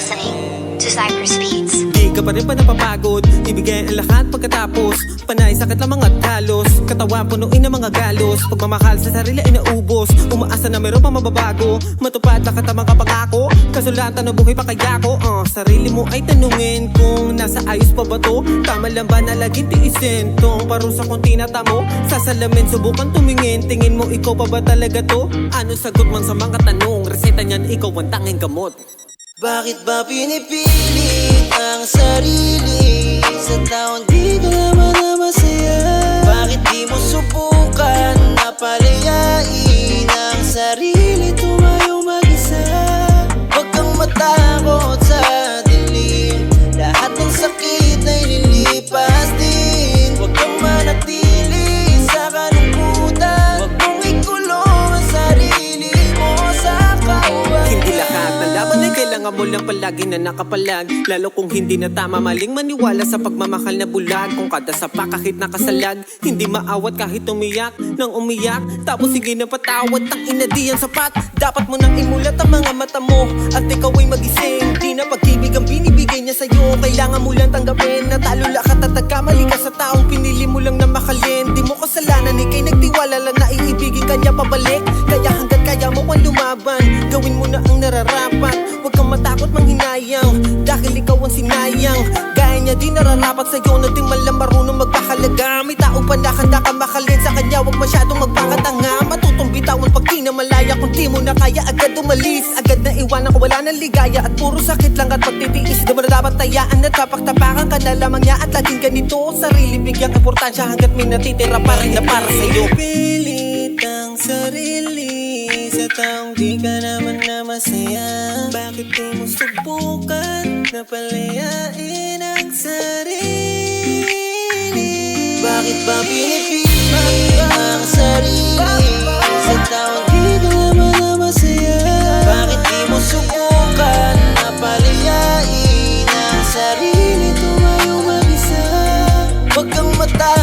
listening to Cypress Beats. Di ka pa rin pa napapagod, ibigay ang lahat pagkatapos. Panay sakit lang mga talos, katawan punuin ng mga galos. Pagmamahal sa sarili ay naubos, umaasa na meron pa mababago. Matupad lang katamang kapangako, kasulatan ng buhay pa kaya ko. Sarili mo ay tanungin kung nasa ayos pa ba to. Tama lang ba na laging tiisin tong parusa kung tinatamo? Sa salamin subukan tumingin, tingin mo ikaw pa ba talaga to? Ano sagot man sa mga tanong, reseta niyan ikaw ang tanging gamot. Bakit ba pinipilit ang sarili sa taong di ka naman na masaya? Bakit di mo subukan na palayain ang sarili, tumayo mag-isa? Huwag kang matakot sa dilim, lahat ng sakit ay lilipas din. Huwag kang manatili sa kalungkutan, huwag mong ikulong ang sarili mo sa kauban. Hindi lahat ng laban ay kailangan mo lang palagi na nakapalag. Lalo kung hindi na tama, maling maniwala sa pagmamahal na bulag. Kung kada sapa kahit nakasalag, hindi maawat kahit umiyak nang umiyak. Tapos sige na patawad, tangina di yan sapat. Dapat mo nang imulat ang mga mata mo at ikaw ay magising. Di na pag-ibig ang binibigay niya sa'yo, kailangan mo lang tanggapin. Natalo lahat at nagkamali ka sa taong pinili mo lang na mahalin. Di mo kasalanan, ikay nagtiwala lang na iibigin kanya pabalik. Kaya hanggat kaya mo ang lumaban, gawin mo na ang nararapat. Huwag kang matakot manghinayang, dahil ikaw ang sinayang. Gaya niya di nararapat sa'yo na di man lang marunong magpahalaga. May tao pa na handa ka mahalin sa kanya, huwag masyadong magpakatanga. Matutong bitawan pag di na malaya, kung di mo na kaya agad umalis. Agad na iwanan ko wala ng ligaya at puro sakit lang at pagtitiis. Di mo na dapat tayaan na tapak-tapakan ka na lamang niya at laging ganito. Sarili bigyang importansya hanggat may natitira pa rin na para sa'yo. Pilit ang sarili sa taong di ka naman na masaya. Bakit di mo subukan na palayain ang sarili? Bakit ba pinipilit ang sarili sa taong di ka naman na masaya? Bakit di mo subukan na palayain ang sarili, tumayo mag-isa? Huwag kang mata